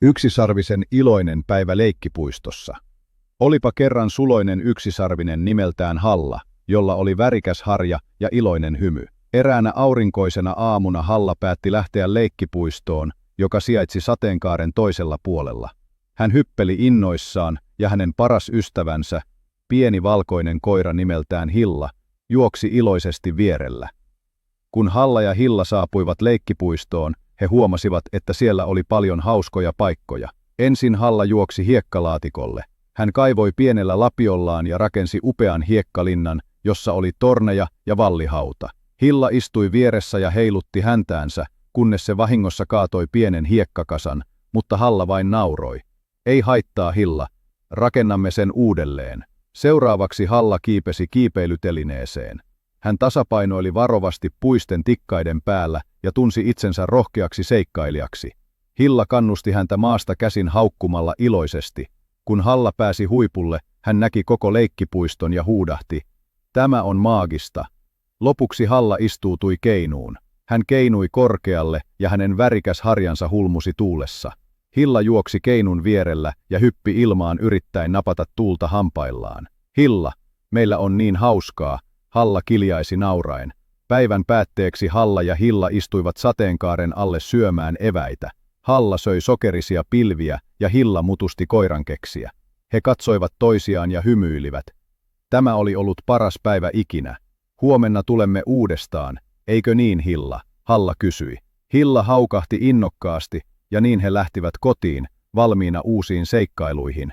Yksisarvisen iloinen päivä leikkipuistossa. Olipa kerran suloinen yksisarvinen nimeltään Halla, jolla oli värikäs harja ja iloinen hymy. Eräänä aurinkoisena aamuna Halla päätti lähteä leikkipuistoon, joka sijaitsi sateenkaaren toisella puolella. Hän hyppeli innoissaan ja hänen paras ystävänsä, pieni valkoinen koira nimeltään Hilla, juoksi iloisesti vierellä. Kun Halla ja Hilla saapuivat leikkipuistoon, he huomasivat, että siellä oli paljon hauskoja paikkoja. Ensin Halla juoksi hiekkalaatikolle. Hän kaivoi pienellä lapiollaan ja rakensi upean hiekkalinnan, jossa oli torneja ja vallihauta. Hilla istui vieressä ja heilutti häntäänsä, kunnes se vahingossa kaatoi pienen hiekkakasan, mutta Halla vain nauroi. Ei haittaa, Hilla, rakennamme sen uudelleen. Seuraavaksi Halla kiipesi kiipeilytelineeseen. Hän tasapainoili varovasti puisten tikkaiden päällä ja tunsi itsensä rohkeaksi seikkailijaksi. Hilla kannusti häntä maasta käsin haukkumalla iloisesti. Kun Halla pääsi huipulle, hän näki koko leikkipuiston ja huudahti: "Tämä on maagista!" Lopuksi Halla istuutui keinuun. Hän keinui korkealle ja hänen värikäs harjansa hulmusi tuulessa. Hilla juoksi keinun vierellä ja hyppi ilmaan yrittäen napata tuulta hampaillaan. "Hilla, meillä on niin hauskaa!" Halla kiljaisi nauraen. Päivän päätteeksi Halla ja Hilla istuivat sateenkaaren alle syömään eväitä. Halla söi sokerisia pilviä ja Hilla mutusti koirankeksiä. He katsoivat toisiaan ja hymyilivät. Tämä oli ollut paras päivä ikinä. "Huomenna tulemme uudestaan, eikö niin, Hilla?" Halla kysyi. Hilla haukahti innokkaasti ja niin he lähtivät kotiin, valmiina uusiin seikkailuihin.